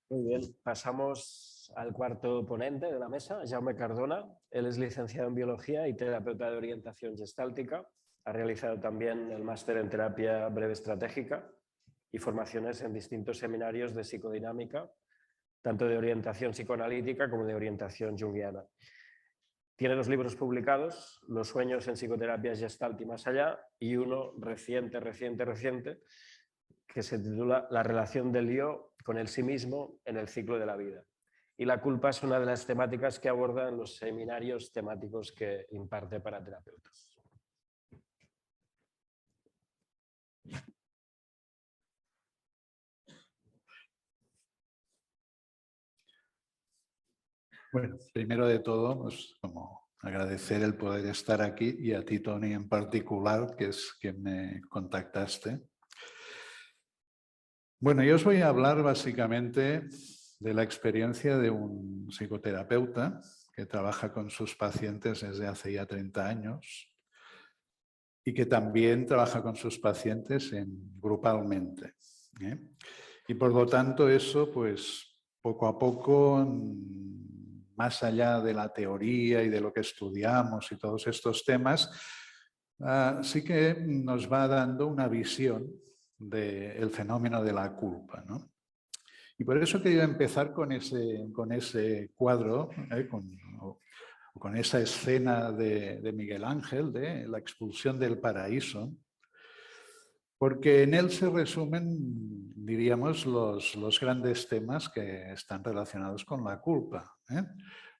Muy bien, pasamos al cuarto ponente de la mesa, Jaume Cardona. Él es licenciado en Biología y terapeuta de orientación gestáltica. Ha realizado también el máster en terapia breve estratégica y formaciones en distintos seminarios de psicodinámica, tanto de orientación psicoanalítica como de orientación junguiana. Tiene 2 libros publicados, Los sueños en psicoterapia gestalt y más allá, y uno reciente, que se titula La relación del yo con el sí mismo en el ciclo de la vida. Y la culpa es una de las temáticas que aborda en los seminarios temáticos que imparte para terapeutas. Bueno, primero de todo, pues como agradecer el poder estar aquí y a ti, Tony, en particular, que es quien me contactaste. Bueno, yo os voy a hablar básicamente de la experiencia de un psicoterapeuta que trabaja con sus pacientes desde hace ya 30 años y que también trabaja con sus pacientes grupalmente, ¿eh? Y por lo tanto eso, pues poco a poco, más allá de la teoría y de lo que estudiamos y todos estos temas, sí que nos va dando una visión del fenómeno de la culpa, ¿no? Y por eso quería empezar con ese cuadro, con esa escena de Miguel Ángel, de la expulsión del paraíso, porque en él se resumen, diríamos, los grandes temas que están relacionados con la culpa, ¿eh?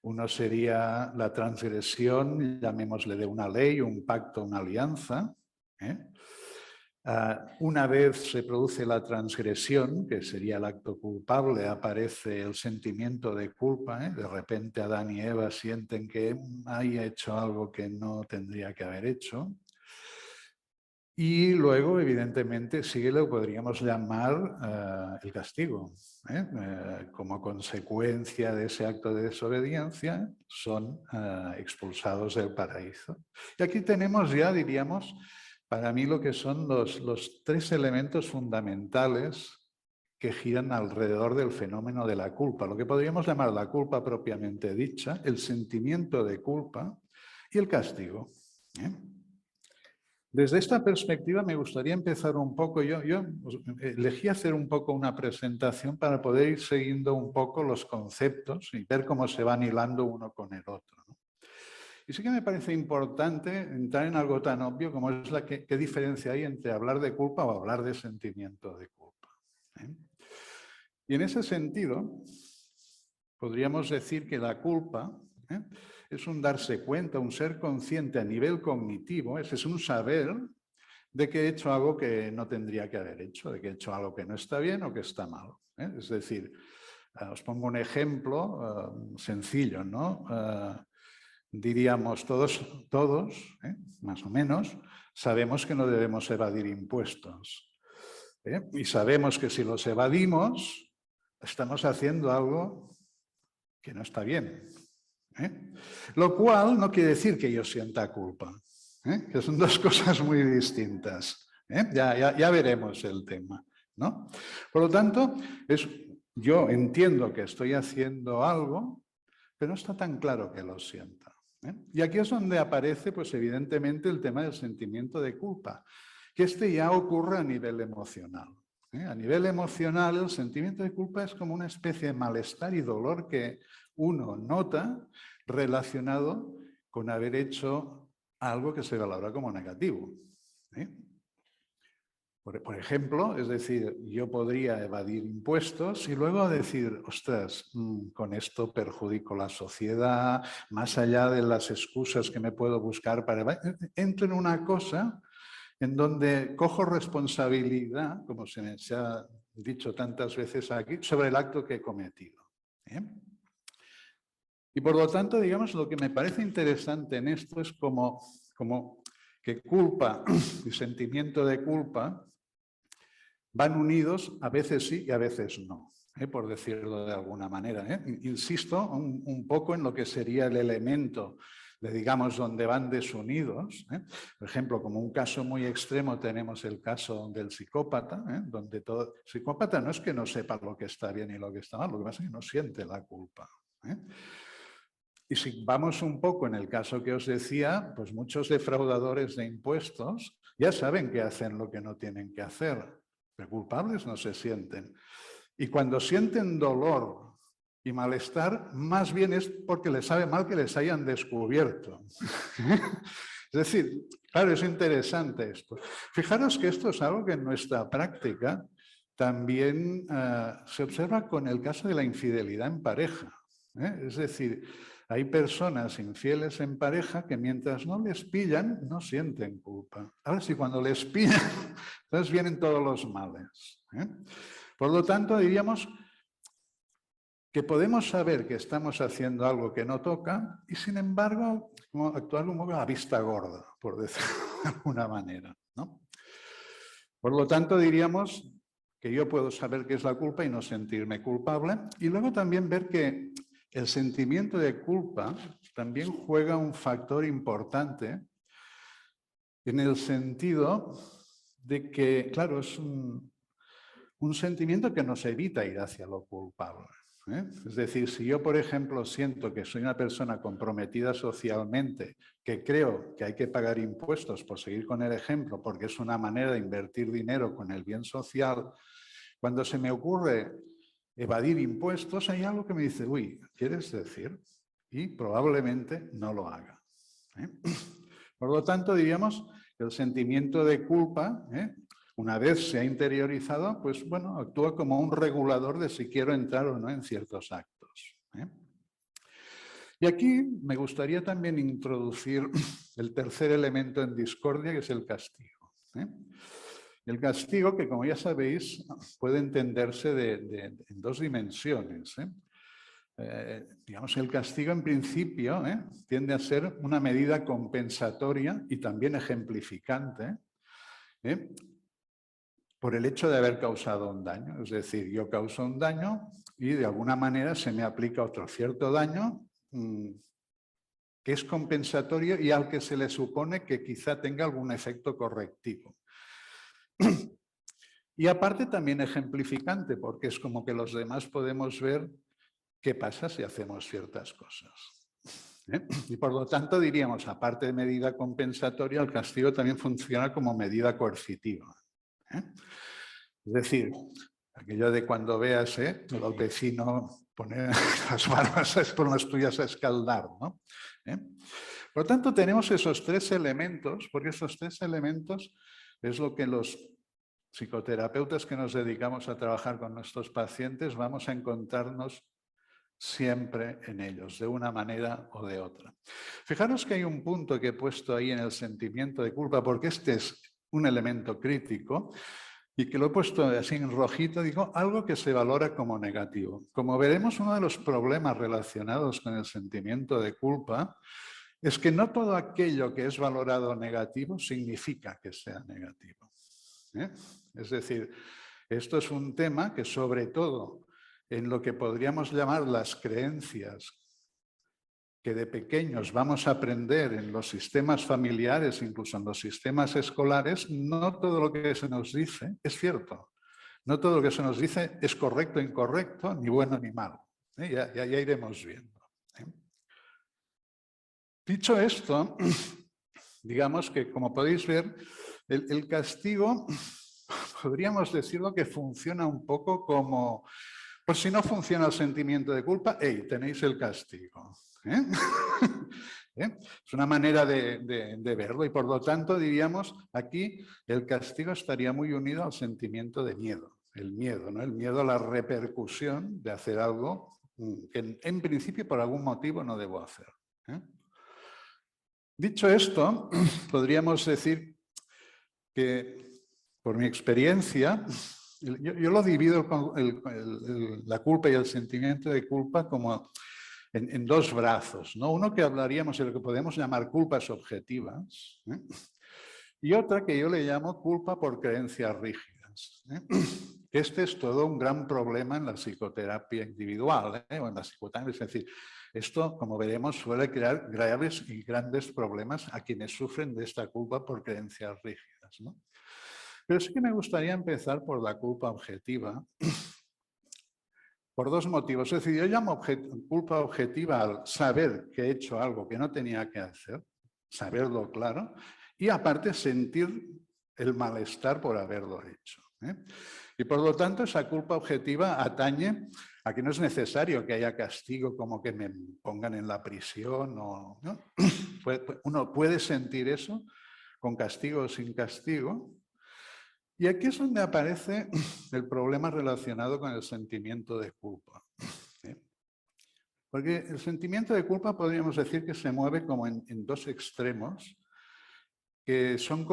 Uno sería la transgresión, llamémosle, de una ley, un pacto, una alianza, ¿eh? Una vez se produce la transgresión, que sería el acto culpable, aparece el sentimiento de culpa, ¿eh? De repente Adán y Eva sienten que hay hecho algo que no tendría que haber hecho. Y luego, evidentemente, sí lo podríamos llamar el castigo, ¿eh? Como consecuencia de ese acto de desobediencia, son expulsados del paraíso. Y aquí tenemos ya, diríamos, para mí lo que son los 3 elementos fundamentales que giran alrededor del fenómeno de la culpa, lo que podríamos llamar la culpa propiamente dicha, el sentimiento de culpa y el castigo, ¿eh? Desde esta perspectiva me gustaría empezar un poco, yo elegí hacer un poco una presentación para poder ir siguiendo un poco los conceptos y ver cómo se van hilando uno con el otro, ¿no? Y sí que me parece importante entrar en algo tan obvio como es qué diferencia hay entre hablar de culpa o hablar de sentimiento de culpa, ¿eh? Y en ese sentido, podríamos decir que la culpa, ¿eh?, es un darse cuenta, un ser consciente a nivel cognitivo, es un saber de que he hecho algo que no tendría que haber hecho, de que he hecho algo que no está bien o que está mal, ¿eh? Es decir, os pongo un ejemplo sencillo, ¿no? Diríamos todos, más o menos, sabemos que no debemos evadir impuestos, ¿eh? Y sabemos que si los evadimos, estamos haciendo algo que no está bien, ¿eh? Lo cual no quiere decir que yo sienta culpa, ¿eh? Que son 2 cosas muy distintas, ¿eh? Ya veremos el tema, ¿no? Por lo tanto, yo entiendo que estoy haciendo algo, pero no está tan claro que lo sienta, ¿eh? Y aquí es donde aparece, pues evidentemente, el tema del sentimiento de culpa, que ya ocurre a nivel emocional, ¿eh? A nivel emocional, el sentimiento de culpa es como una especie de malestar y dolor que uno nota relacionado con haber hecho algo que se valora como negativo, ¿eh? Por ejemplo, es decir, yo podría evadir impuestos y luego decir, ostras, con esto perjudico la sociedad, más allá de las excusas que me puedo buscar para... Entro en una cosa en donde cojo responsabilidad, como se ha dicho tantas veces aquí, sobre el acto que he cometido, ¿eh? Y por lo tanto, digamos, lo que me parece interesante en esto es como que culpa y sentimiento de culpa van unidos, a veces sí y a veces no, por decirlo de alguna manera, ¿eh? Insisto un poco en lo que sería el elemento digamos, donde van desunidos. Por ejemplo, como un caso muy extremo tenemos el caso del psicópata, donde todo psicópata no es que no sepa lo que está bien y lo que está mal, lo que pasa es que no siente la culpa. Y si vamos un poco en el caso que os decía, pues muchos defraudadores de impuestos ya saben que hacen lo que no tienen que hacer, pero culpables no se sienten. Y cuando sienten dolor y malestar, más bien es porque les sabe mal que les hayan descubierto. Es decir, claro, es interesante esto. Fijaros que esto es algo que en nuestra práctica también se observa con el caso de la infidelidad en pareja. Es decir, hay personas infieles en pareja que mientras no les pillan, no sienten culpa. Ahora sí, cuando les pillan, entonces vienen todos los males. Por lo tanto, diríamos que podemos saber que estamos haciendo algo que no toca y, sin embargo, actuar un poco a la vista gorda, por decirlo de alguna manera, ¿no? Por lo tanto, diríamos que yo puedo saber qué es la culpa y no sentirme culpable. Y luego también ver que el sentimiento de culpa también juega un factor importante en el sentido de que, claro, es un sentimiento que nos evita ir hacia lo culpable. Es decir, si yo, por ejemplo, siento que soy una persona comprometida socialmente, que creo que hay que pagar impuestos, por seguir con el ejemplo, porque es una manera de invertir dinero con el bien social, cuando se me ocurre evadir impuestos, hay algo que me dice, uy, ¿quieres decir? Y probablemente no lo haga. Por lo tanto, diríamos que el sentimiento de culpa, una vez se ha interiorizado, pues bueno, actúa como un regulador de si quiero entrar o no en ciertos actos. Y aquí me gustaría también introducir el tercer elemento en discordia, que es el castigo. El castigo, que como ya sabéis, puede entenderse en dos dimensiones. Digamos, el castigo en principio tiende a ser una medida compensatoria y también ejemplificante por el hecho de haber causado un daño. Es decir, yo causo un daño y de alguna manera se me aplica otro cierto daño que es compensatorio y al que se le supone que quizá tenga algún efecto correctivo. Y aparte también ejemplificante, porque es como que los demás podemos ver qué pasa si hacemos ciertas cosas. Y por lo tanto diríamos, aparte de medida compensatoria, el castigo también funciona como medida coercitiva. Es decir, aquello de cuando veas el vecino poner las barbas por las tuyas a escaldar, ¿no? Por lo tanto, tenemos esos tres elementos, porque esos tres elementos es lo que los psicoterapeutas que nos dedicamos a trabajar con nuestros pacientes vamos a encontrarnos siempre en ellos, de una manera o de otra. Fijaros que hay un punto que he puesto ahí en el sentimiento de culpa, porque este es un elemento crítico y que lo he puesto así en rojito, digo, algo que se valora como negativo. Como veremos, uno de los problemas relacionados con el sentimiento de culpa es que no todo aquello que es valorado negativo significa que sea negativo. Es decir, esto es un tema que sobre todo en lo que podríamos llamar las creencias que de pequeños vamos a aprender en los sistemas familiares, incluso en los sistemas escolares, no todo lo que se nos dice es cierto. No todo lo que se nos dice es correcto o incorrecto, ni bueno ni malo. Ya iremos viendo. Dicho esto, digamos que, como podéis ver, el castigo, podríamos decirlo que funciona un poco como, por si no funciona el sentimiento de culpa, ¡hey! Tenéis el castigo. Es una manera de verlo y por lo tanto diríamos aquí el castigo estaría muy unido al sentimiento de miedo, el miedo, ¿no? El miedo a la repercusión de hacer algo que en principio por algún motivo no debo hacer. Dicho esto, podríamos decir que por mi experiencia, yo lo divido la culpa y el sentimiento de culpa como en dos brazos, ¿no? Uno que hablaríamos de lo que podemos llamar culpas objetivas, y otra que yo le llamo culpa por creencias rígidas. este es todo un gran problema en la psicoterapia individual, o en la psicoterapia. Es decir, esto, como veremos, suele crear graves y grandes problemas a quienes sufren de esta culpa por creencias rígidas, ¿no? Pero sí que me gustaría empezar por la culpa objetiva, por dos motivos. Es decir, yo llamo culpa objetiva al saber que he hecho algo que no tenía que hacer, saberlo claro, y aparte sentir el malestar por haberlo hecho, ¿eh? Y por lo tanto esa culpa objetiva atañe a que no es necesario que haya castigo como que me pongan en la prisión, ¿no? Uno puede sentir eso con castigo o sin castigo. Y aquí es donde aparece el problema relacionado con el sentimiento de culpa, ¿eh? Porque el sentimiento de culpa podríamos decir que se mueve como en dos extremos, que son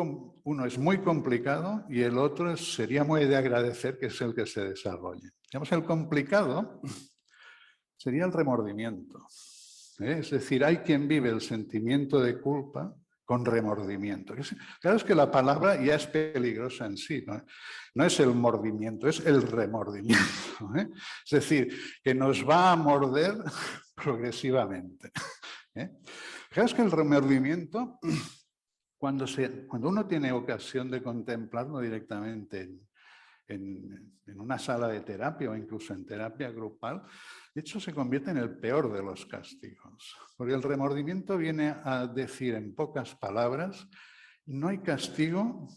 uno es muy complicado y el otro sería muy de agradecer que es el que se desarrolle. Digamos, el complicado sería el remordimiento, ¿eh? Es decir, hay quien vive el sentimiento de culpa con remordimiento. Claro, es que la palabra ya es peligrosa en sí, ¿no? No es el mordimiento, es el remordimiento, ¿eh? Es decir, que nos va a morder progresivamente, ¿eh? Claro, es que el remordimiento, cuando uno tiene ocasión de contemplarlo directamente en una sala de terapia o incluso en terapia grupal, de hecho se convierte en el peor de los castigos. Porque el remordimiento viene a decir en pocas palabras, no hay castigo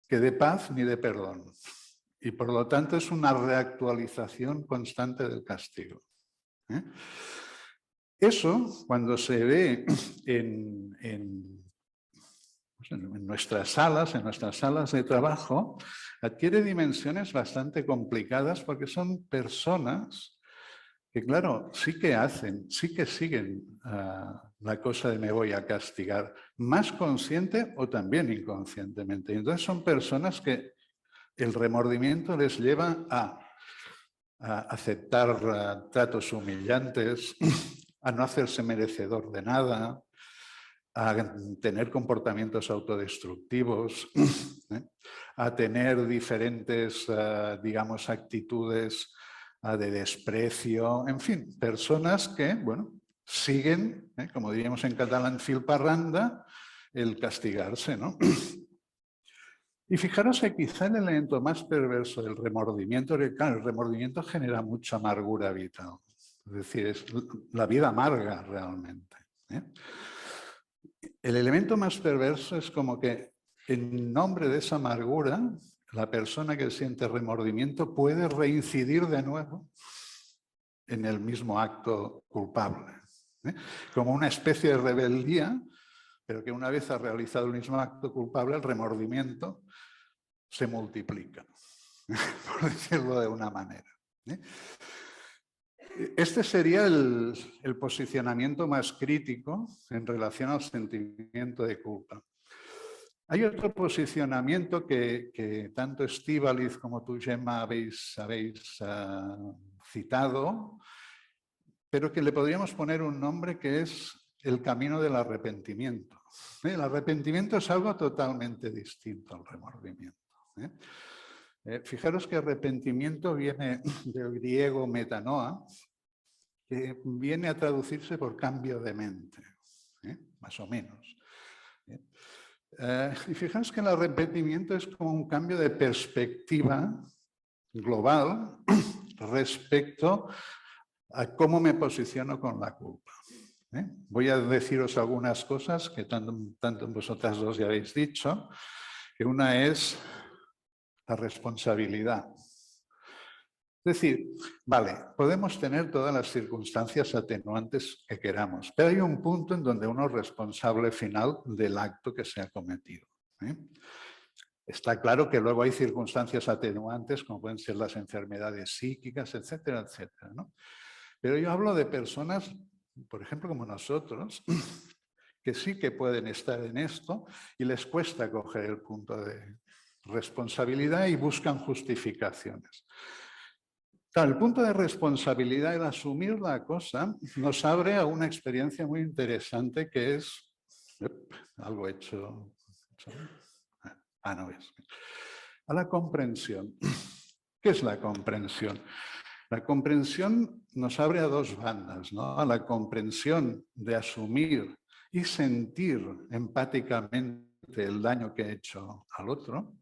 que dé paz ni dé perdón. Y por lo tanto es una reactualización constante del castigo, ¿eh? Eso, cuando se ve en nuestras salas de trabajo, adquiere dimensiones bastante complicadas porque son personas que, claro, sí que siguen la cosa de me voy a castigar, más consciente o también inconscientemente. Y entonces son personas que el remordimiento les lleva a aceptar tratos humillantes, a no hacerse merecedor de nada, a tener comportamientos autodestructivos, ¿eh? A tener diferentes, digamos, actitudes de desprecio, en fin, personas que, bueno, siguen, como diríamos en catalán, fil per randa, el castigarse, ¿no? Y fijaros que quizá el elemento más perverso del remordimiento, que claro, el remordimiento genera mucha amargura vital, es decir, es la vida amarga realmente, ¿eh? El elemento más perverso es como que en nombre de esa amargura, la persona que siente remordimiento puede reincidir de nuevo en el mismo acto culpable, ¿eh? Como una especie de rebeldía, pero que una vez ha realizado el mismo acto culpable, el remordimiento se multiplica, por decirlo de una manera, ¿eh? Este sería el posicionamiento más crítico en relación al sentimiento de culpa. Hay otro posicionamiento que tanto Estíbaliz como tú, Gemma, habéis citado, pero que le podríamos poner un nombre que es el camino del arrepentimiento. El arrepentimiento es algo totalmente distinto al remordimiento, ¿eh? Fijaros que arrepentimiento viene del griego metanoa, que viene a traducirse por cambio de mente, más o menos. Y fijaos que el arrepentimiento es como un cambio de perspectiva global respecto a cómo me posiciono con la culpa, ¿eh? Voy a deciros algunas cosas que tanto vosotras dos ya habéis dicho, que una es la responsabilidad. Es decir, vale, podemos tener todas las circunstancias atenuantes que queramos, pero hay un punto en donde uno es responsable final del acto que se ha cometido, ¿eh? Está claro que luego hay circunstancias atenuantes, como pueden ser las enfermedades psíquicas, etcétera, etcétera, ¿no? Pero yo hablo de personas, por ejemplo, como nosotros, que sí que pueden estar en esto y les cuesta coger el punto de responsabilidad y buscan justificaciones. Claro, el punto de responsabilidad, el asumir la cosa, nos abre a una experiencia muy interesante que es algo hecho. No es. A la comprensión. ¿Qué es la comprensión? La comprensión nos abre a dos bandas, ¿no? A la comprensión de asumir y sentir empáticamente el daño que he hecho al otro,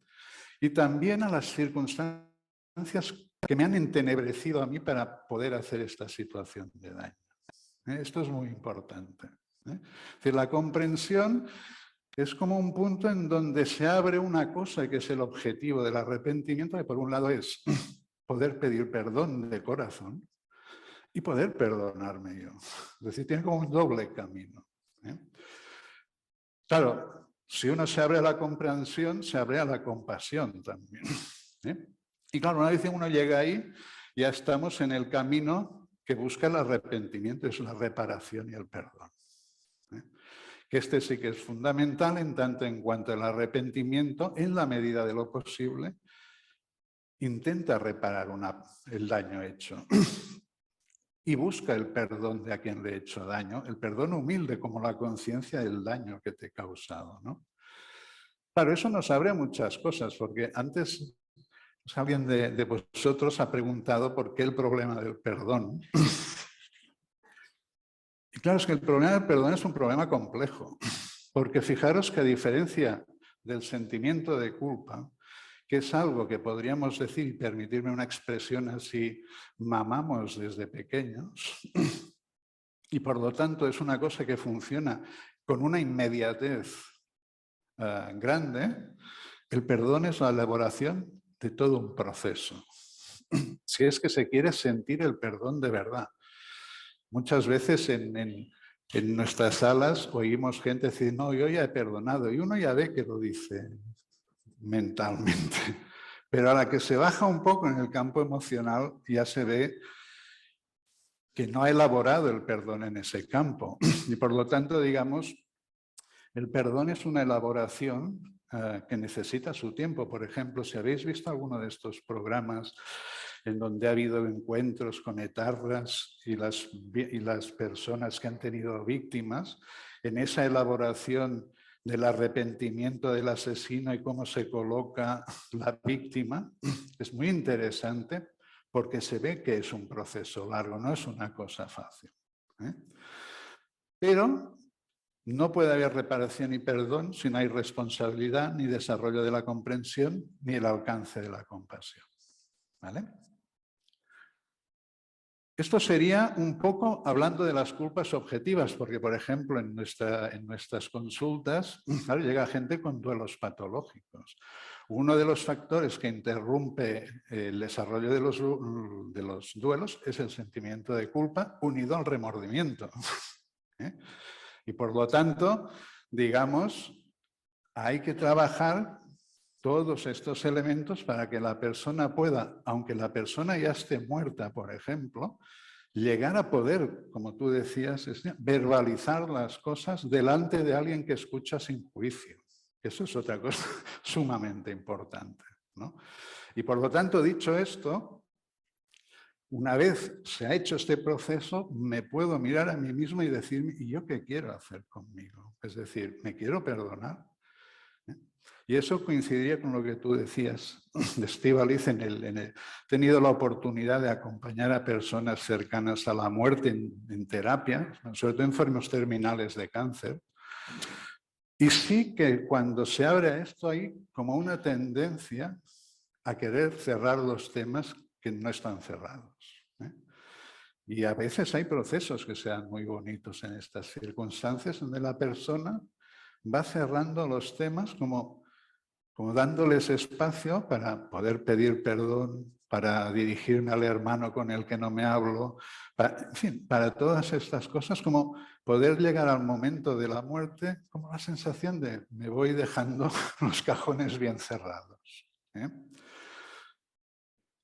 y también a las circunstancias que me han entenebrecido a mí para poder hacer esta situación de daño. Esto es muy importante. Es decir, la comprensión es como un punto en donde se abre una cosa que es el objetivo del arrepentimiento, que por un lado es poder pedir perdón de corazón y poder perdonarme yo. Es decir, tiene como un doble camino. Claro, si uno se abre a la comprensión, se abre a la compasión también. Y claro, una vez que uno llega ahí, ya estamos en el camino que busca el arrepentimiento, es la reparación y el perdón. Que este sí que es fundamental en tanto en cuanto el arrepentimiento, en la medida de lo posible, intenta reparar el daño hecho y busca el perdón de a quien le he hecho daño, el perdón humilde como la conciencia del daño que te he causado, ¿no? Claro, eso nos abre a muchas cosas, porque antes alguien de vosotros ha preguntado por qué el problema del perdón. Y claro, es que el problema del perdón es un problema complejo, porque fijaros que a diferencia del sentimiento de culpa, que es algo que podríamos decir, permitirme una expresión así, mamamos desde pequeños, y por lo tanto es una cosa que funciona con una inmediatez grande, el perdón es la elaboración de todo un proceso. Si es que se quiere sentir el perdón de verdad. Muchas veces en nuestras salas oímos gente decir, no, yo ya he perdonado, y uno ya ve que lo dice mentalmente. Pero a la que se baja un poco en el campo emocional ya se ve que no ha elaborado el perdón en ese campo. Y por lo tanto, digamos, el perdón es una elaboración que necesita su tiempo. Por ejemplo, si habéis visto alguno de estos programas en donde ha habido encuentros con etarras y las personas que han tenido víctimas, en esa elaboración del arrepentimiento del asesino y cómo se coloca la víctima, es muy interesante porque se ve que es un proceso largo, no es una cosa fácil. Pero no puede haber reparación y perdón si no hay responsabilidad, ni desarrollo de la comprensión, ni el alcance de la compasión. ¿Vale? Esto sería un poco hablando de las culpas objetivas, porque, por ejemplo, en nuestras consultas llega gente con duelos patológicos. Uno de los factores que interrumpe el desarrollo de los duelos es el sentimiento de culpa unido al remordimiento. Y por lo tanto, digamos, hay que trabajar todos estos elementos para que la persona pueda, aunque la persona ya esté muerta, por ejemplo, llegar a poder, como tú decías, verbalizar las cosas delante de alguien que escucha sin juicio. Eso es otra cosa sumamente importante, ¿no? Y por lo tanto, dicho esto, una vez se ha hecho este proceso, me puedo mirar a mí mismo y decirme, ¿y yo qué quiero hacer conmigo? Es decir, ¿me quiero perdonar? Y eso coincidiría con lo que tú decías de Estíbaliz. He tenido la oportunidad de acompañar a personas cercanas a la muerte en terapia, sobre todo enfermos terminales de cáncer. Y sí que cuando se abre esto hay como una tendencia a querer cerrar los temas que no están cerrados. Y a veces hay procesos que sean muy bonitos en estas circunstancias donde la persona va cerrando los temas como dándoles espacio para poder pedir perdón, para dirigirme al hermano con el que no me hablo, en fin, para todas estas cosas, como poder llegar al momento de la muerte, como la sensación de me voy dejando los cajones bien cerrados.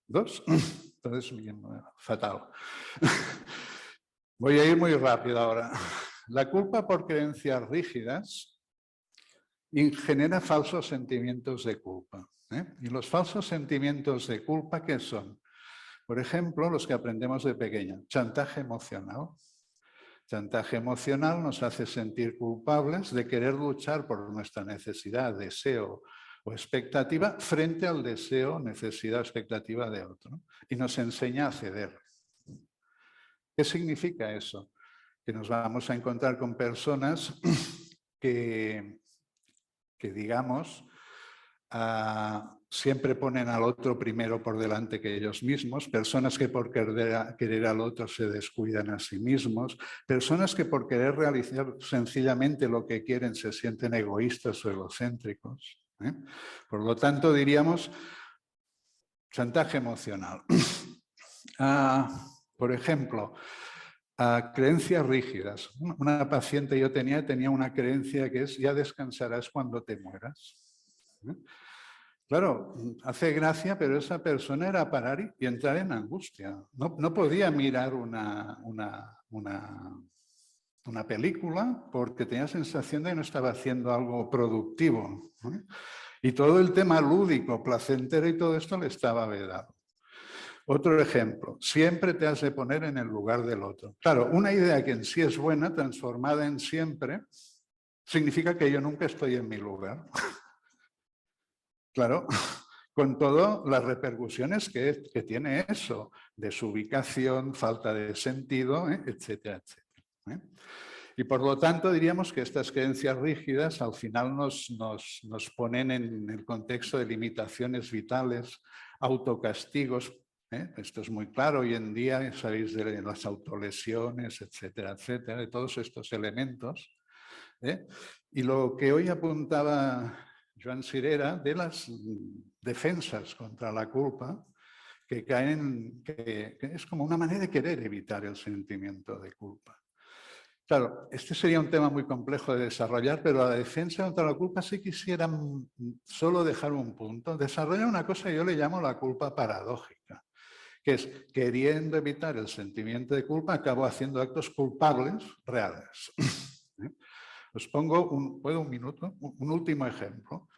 ¿Dos? Entonces, bien, fatal. Voy a ir muy rápido ahora. La culpa por creencias rígidas genera falsos sentimientos de culpa. Y los falsos sentimientos de culpa, ¿qué son? Por ejemplo, los que aprendemos de pequeño. Chantaje emocional. Chantaje emocional nos hace sentir culpables de querer luchar por nuestra necesidad, deseo o expectativa frente al deseo, necesidad, expectativa de otro. Y nos enseña a ceder. ¿Qué significa eso? Que nos vamos a encontrar con personas que digamos, siempre ponen al otro primero por delante que ellos mismos, personas que por querer al otro se descuidan a sí mismos, personas que por querer realizar sencillamente lo que quieren se sienten egoístas o egocéntricos. Por lo tanto, diríamos, chantaje emocional. Por ejemplo, creencias rígidas. Una paciente yo tenía una creencia que es: ya descansarás cuando te mueras. Claro, hace gracia, pero esa persona era parar y entrar en angustia. No podía mirar una película porque tenía sensación de que no estaba haciendo algo productivo. Y todo el tema lúdico, placentero y todo esto le estaba vedado. Otro ejemplo, siempre te has de poner en el lugar del otro. Claro, una idea que en sí es buena, transformada en siempre, significa que yo nunca estoy en mi lugar. Claro, con todas las repercusiones que tiene eso, desubicación, falta de sentido, etcétera, etcétera. Y por lo tanto diríamos que estas creencias rígidas al final nos ponen en el contexto de limitaciones vitales, autocastigos. Esto es muy claro hoy en día, sabéis de las autolesiones, etcétera, etcétera, de todos estos elementos. Y lo que hoy apuntaba Joan Cirera de las defensas contra la culpa, que es como una manera de querer evitar el sentimiento de culpa. Claro, este sería un tema muy complejo de desarrollar, pero la defensa contra la culpa sí quisiera solo dejar un punto. Desarrolla una cosa que yo le llamo la culpa paradójica, que es, queriendo evitar el sentimiento de culpa, acabo haciendo actos culpables reales. Os pongo un minuto, un último ejemplo.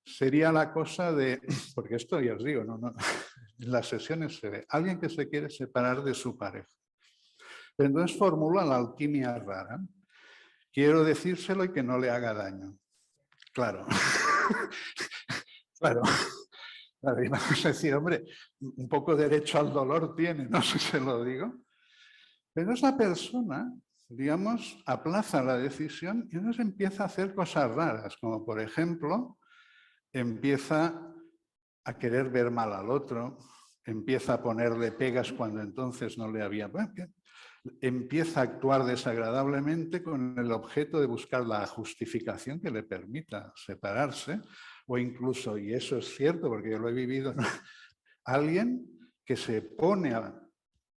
Sería la cosa de, porque esto ya os digo, en las sesiones se ve, alguien que se quiere separar de su pareja. Pero entonces formula la alquimia rara. Quiero decírselo y que no le haga daño. Claro. Claro. Y vamos a decir, hombre, un poco derecho al dolor tiene, no sé si se lo digo. Pero esa persona, digamos, aplaza la decisión y entonces empieza a hacer cosas raras, como por ejemplo, empieza a querer ver mal al otro, empieza a ponerle pegas cuando entonces no le había... Empieza a actuar desagradablemente con el objeto de buscar la justificación que le permita separarse, o incluso, y eso es cierto porque yo lo he vivido, ¿no? Alguien que se pone a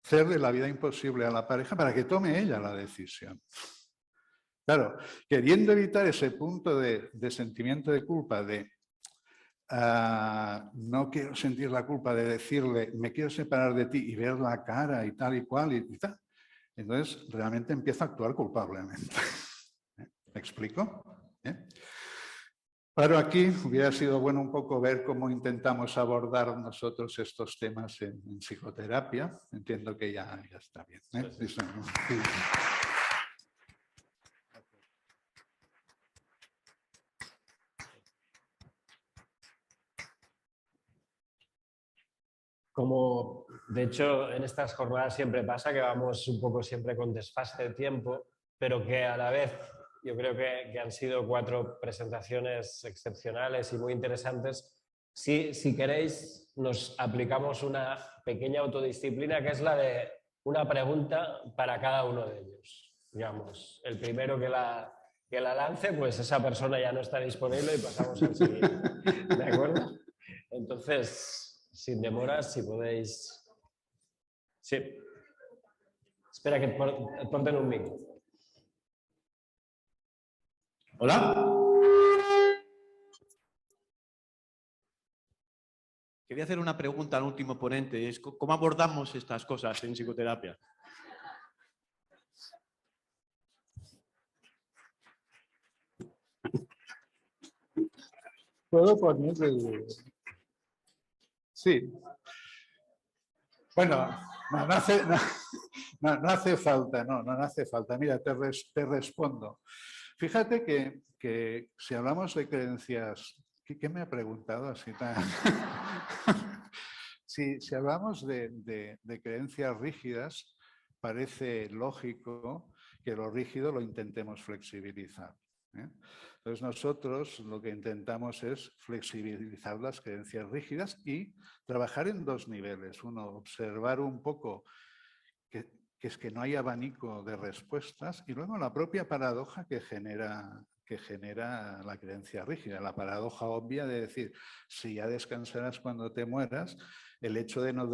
hacerle la vida imposible a la pareja para que tome ella la decisión. Claro, queriendo evitar ese punto de sentimiento de culpa, de no quiero sentir la culpa de decirle me quiero separar de ti y ver la cara y tal y cual y tal, entonces realmente empieza a actuar culpablemente. ¿Me explico? Pero aquí hubiera sido bueno un poco ver cómo intentamos abordar nosotros estos temas en psicoterapia. Entiendo que ya está bien. Sí. Como, de hecho, en estas jornadas siempre pasa que vamos un poco siempre con desfase de tiempo, pero que a la vez yo creo que han sido 4 presentaciones excepcionales y muy interesantes. Si queréis, nos aplicamos una pequeña autodisciplina que es la de una pregunta para cada uno de ellos. Digamos, el primero que la lance, pues esa persona ya no está disponible y pasamos al siguiente. ¿De acuerdo? Entonces, sin demoras, si podéis... Sí. Espera que porten un micro. Hola. Quería hacer una pregunta al último ponente. Es ¿cómo abordamos estas cosas en psicoterapia? ¿Puedo poner el...? Sí. Bueno, no hace falta, no hace falta. Mira, te respondo. Fíjate que si hablamos de creencias ¿Qué me ha preguntado así tan...? Si hablamos de creencias rígidas, parece lógico que lo rígido lo intentemos flexibilizar, ¿eh? Entonces nosotros lo que intentamos es flexibilizar las creencias rígidas y trabajar en dos niveles. Uno, observar un poco que es que no hay abanico de respuestas, y luego la propia paradoja que genera la creencia rígida, la paradoja obvia de decir, si ya descansarás cuando te mueras, el hecho de no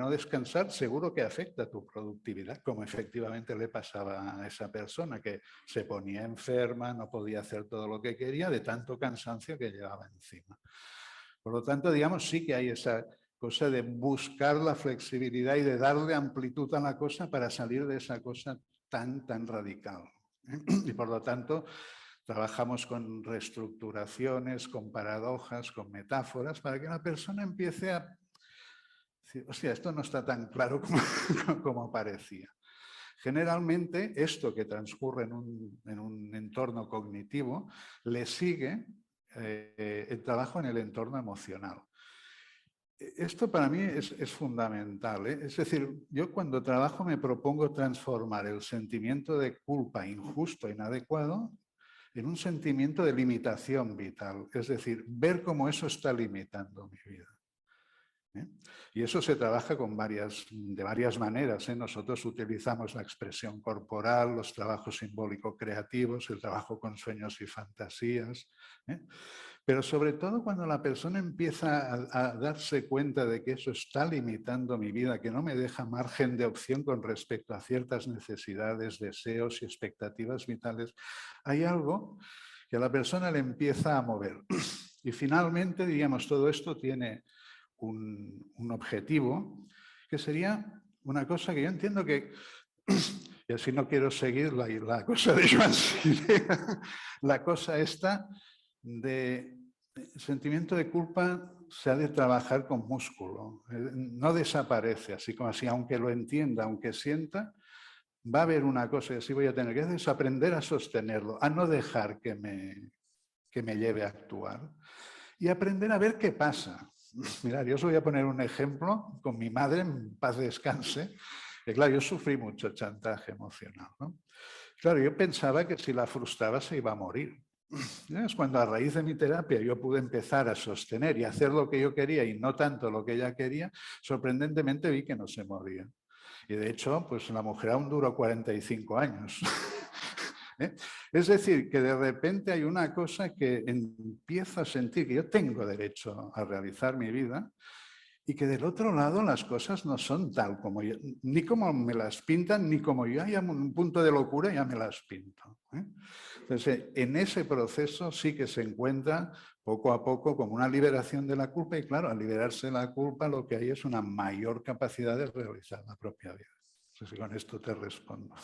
descansar seguro que afecta a tu productividad, como efectivamente le pasaba a esa persona que se ponía enferma, no podía hacer todo lo que quería de tanto cansancio que llevaba encima. Por lo tanto, digamos, sí que hay esa cosa de buscar la flexibilidad y de darle amplitud a la cosa para salir de esa cosa tan radical. Y por lo tanto, trabajamos con reestructuraciones, con paradojas, con metáforas, para que la persona empiece a decir, hostia, esto no está tan claro como parecía. Generalmente, esto que transcurre en un entorno cognitivo, le sigue el trabajo en el entorno emocional. Esto para mí es fundamental, ¿eh? Es decir, yo cuando trabajo me propongo transformar el sentimiento de culpa injusto e inadecuado en un sentimiento de limitación vital, es decir, ver cómo eso está limitando mi vida, ¿eh? Y eso se trabaja de varias maneras, ¿eh? Nosotros utilizamos la expresión corporal, los trabajos simbólico-creativos, el trabajo con sueños y fantasías, ¿eh? Pero sobre todo cuando la persona empieza a darse cuenta de que eso está limitando mi vida, que no me deja margen de opción con respecto a ciertas necesidades, deseos y expectativas vitales, hay algo que a la persona le empieza a mover. Y finalmente, digamos, todo esto tiene un objetivo que sería una cosa que yo entiendo que, y así no quiero seguir la cosa de Joan Sirera, la cosa esta de sentimiento de culpa se ha de trabajar con músculo, no desaparece así como así, aunque lo entienda, aunque sienta, va a haber una cosa que sí voy a tener que hacer, es aprender a sostenerlo, a no dejar que me lleve a actuar y aprender a ver qué pasa. Mirad, yo os voy a poner un ejemplo con mi madre, en paz descanse, que claro, yo sufrí mucho chantaje emocional, ¿no? Claro, yo pensaba que si la frustraba se iba a morir. Es cuando a raíz de mi terapia yo pude empezar a sostener y hacer lo que yo quería y no tanto lo que ella quería, sorprendentemente vi que no se moría. Y de hecho, pues la mujer aún duró 45 años. ¿Eh? Es decir, que de repente hay una cosa que empiezo a sentir que yo tengo derecho a realizar mi vida y que del otro lado las cosas no son tal como yo, ni como me las pintan, ni como yo hay un punto de locura ya me las pinto, ¿eh? Entonces, en ese proceso sí que se encuentra poco a poco como una liberación de la culpa y claro, al liberarse de la culpa lo que hay es una mayor capacidad de realizar la propia vida. No sé si con esto te respondo.